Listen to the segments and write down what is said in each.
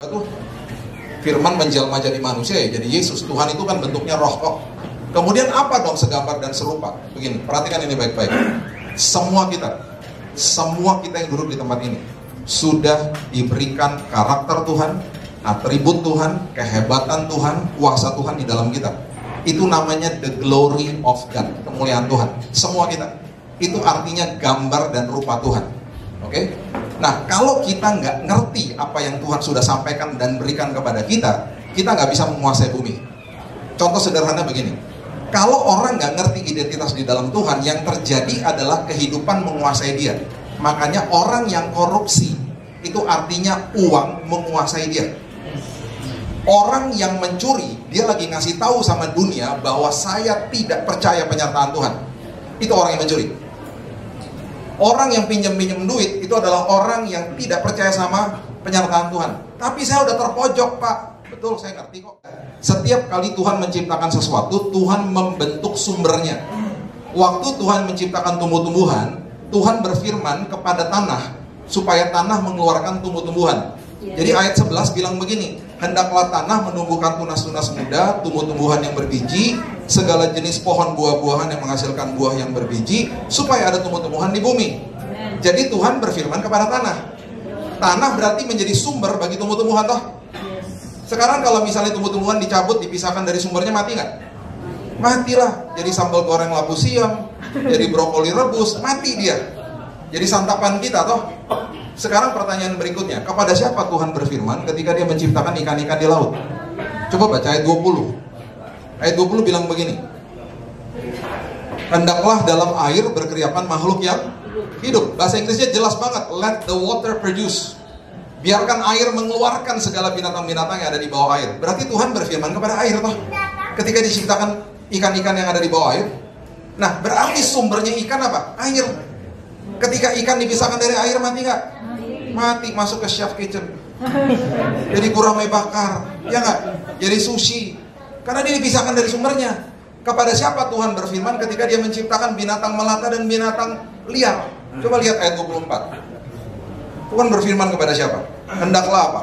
Itu firman menjelma jadi manusia ya, jadi Yesus. Tuhan itu kan bentuknya roh kok. Kemudian apa dong segambar dan serupa? Begini, perhatikan ini baik-baik. Semua kita yang duduk di tempat ini sudah diberikan karakter Tuhan, atribut Tuhan, kehebatan Tuhan, kuasa Tuhan di dalam kita. Itu namanya the glory of God, kemuliaan Tuhan. Semua kita. Itu artinya gambar dan rupa Tuhan. Oke? Nah, kalau kita nggak ngerti apa yang Tuhan sudah sampaikan dan berikan kepada kita nggak bisa menguasai bumi. Contoh sederhana begini. Kalau orang nggak ngerti identitas di dalam Tuhan, yang terjadi adalah kehidupan menguasai dia. Makanya orang yang korupsi, itu artinya uang menguasai dia. Orang yang mencuri, dia lagi ngasih tahu sama dunia bahwa saya tidak percaya penyertaan Tuhan. Itu orang yang mencuri. Orang yang pinjam-pinjam duit, itu adalah orang yang tidak percaya sama penyertaan Tuhan. Tapi saya udah terpojok, Pak. Betul, saya ngerti kok. Setiap kali Tuhan menciptakan sesuatu, Tuhan membentuk sumbernya. Waktu Tuhan menciptakan tumbuh-tumbuhan, Tuhan berfirman kepada tanah supaya tanah mengeluarkan tumbuh-tumbuhan. Jadi ayat 11 bilang begini, hendaklah tanah menumbuhkan tunas-tunas muda, tumbuh-tumbuhan yang berbiji, segala jenis pohon buah-buahan yang menghasilkan buah yang berbiji, supaya ada tumbuh-tumbuhan di bumi. Jadi Tuhan berfirman kepada tanah. Tanah berarti menjadi sumber bagi tumbuh-tumbuhan toh. Sekarang kalau misalnya tumbuh-tumbuhan dicabut, dipisahkan dari sumbernya, mati nggak? Matilah. Jadi sambal goreng labu siam, jadi brokoli rebus, mati dia. Jadi santapan kita toh. Sekarang pertanyaan berikutnya, kepada siapa Tuhan berfirman ketika dia menciptakan ikan-ikan di laut? Coba baca ayat 20. Ayat 20 bilang begini, hendaklah dalam air berkeriapan makhluk yang hidup. Bahasa Inggrisnya jelas banget, let the water produce. Biarkan air mengeluarkan segala binatang-binatang yang ada di bawah air. Berarti Tuhan berfirman kepada air toh, ketika diciptakan ikan-ikan yang ada di bawah air. Nah, berarti sumbernya ikan apa? Air. Ketika ikan dipisahkan dari air, mati nggak? Mati, masuk ke chef kitchen. Jadi gurame bakar, ya nggak? Jadi sushi. Karena dia dipisahkan dari sumbernya. Kepada siapa Tuhan berfirman ketika dia menciptakan binatang melata dan binatang liar? Coba lihat ayat 24. Tuhan berfirman kepada siapa? Hendaklah apa?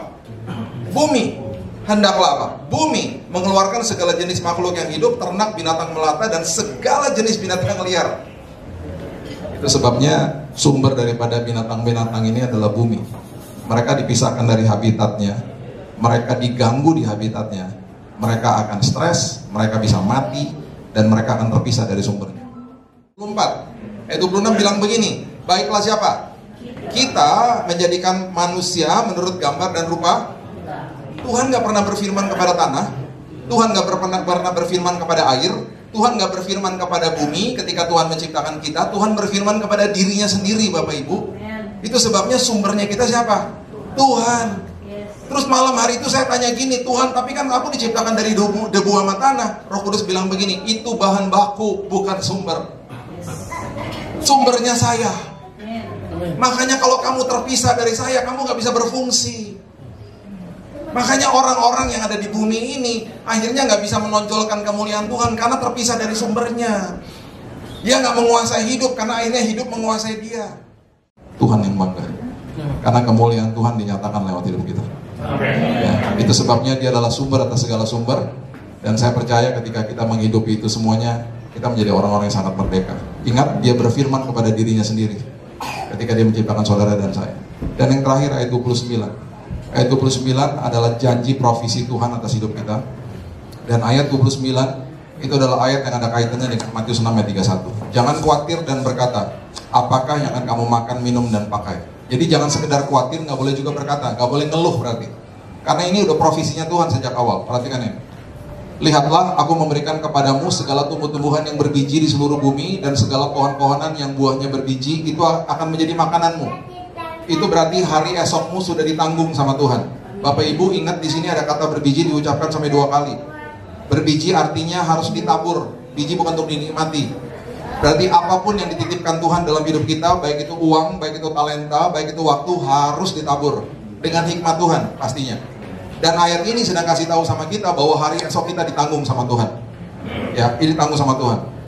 Bumi. Hendaklah apa? Bumi mengeluarkan segala jenis makhluk yang hidup, ternak, binatang melata, dan segala jenis binatang liar. Itu sebabnya sumber daripada binatang-binatang ini adalah bumi. Mereka dipisahkan dari habitatnya, mereka diganggu di habitatnya, mereka akan stres, mereka bisa mati, dan mereka akan terpisah dari sumbernya. 24, ayat 26 bilang begini, baiklah siapa? Kita menjadikan manusia menurut gambar dan rupa. Tuhan gak pernah berfirman kepada tanah, Tuhan gak pernah berfirman kepada air, Tuhan gak berfirman kepada bumi. Ketika Tuhan menciptakan kita, Tuhan berfirman kepada dirinya sendiri, Bapak Ibu. Itu sebabnya sumbernya kita siapa? Tuhan. Terus malam hari itu saya tanya gini, Tuhan, tapi kan aku diciptakan dari debu sama tanah. Roh Kudus bilang begini, itu bahan baku, bukan sumber. Sumbernya saya. Makanya kalau kamu terpisah dari saya, kamu gak bisa berfungsi. Makanya orang-orang yang ada di bumi ini akhirnya gak bisa menonjolkan kemuliaan Tuhan karena terpisah dari sumbernya. Dia gak menguasai hidup karena akhirnya hidup menguasai dia. Tuhan yang bangga, karena kemuliaan Tuhan dinyatakan lewat hidup kita. Ya, itu sebabnya dia adalah sumber atas segala sumber. Dan saya percaya ketika kita menghidupi itu semuanya, kita menjadi orang-orang yang sangat merdeka. Ingat, dia berfirman kepada dirinya sendiri ketika dia menciptakan saudara dan saya. Dan yang terakhir ayat 29. Ayat 29 adalah janji profesi Tuhan atas hidup kita. Dan ayat 29 itu adalah ayat yang ada kaitannya dengan Matius 6 ayat 31. Jangan khawatir dan berkata, apakah yang akan kamu makan, minum, dan pakai. Jadi jangan sekedar khawatir, gak boleh juga berkata, gak boleh ngeluh berarti. Karena ini udah profesinya Tuhan sejak awal. Perhatikan ini. Lihatlah, aku memberikan kepadamu segala tumbuh-tumbuhan yang berbiji di seluruh bumi, dan segala pohon-pohonan yang buahnya berbiji, itu akan menjadi makananmu. Itu berarti hari esokmu sudah ditanggung sama Tuhan. Bapak Ibu ingat, di sini ada kata berbiji diucapkan sampai 2 kali. Berbiji artinya harus ditabur. Biji bukan untuk dinikmati. Berarti apapun yang dititipkan Tuhan dalam hidup kita, baik itu uang, baik itu talenta, baik itu waktu, harus ditabur dengan hikmat Tuhan pastinya. Dan ayat ini sedang kasih tahu sama kita bahwa hari esok kita ditanggung sama Tuhan. Ya, ini ditanggung sama Tuhan.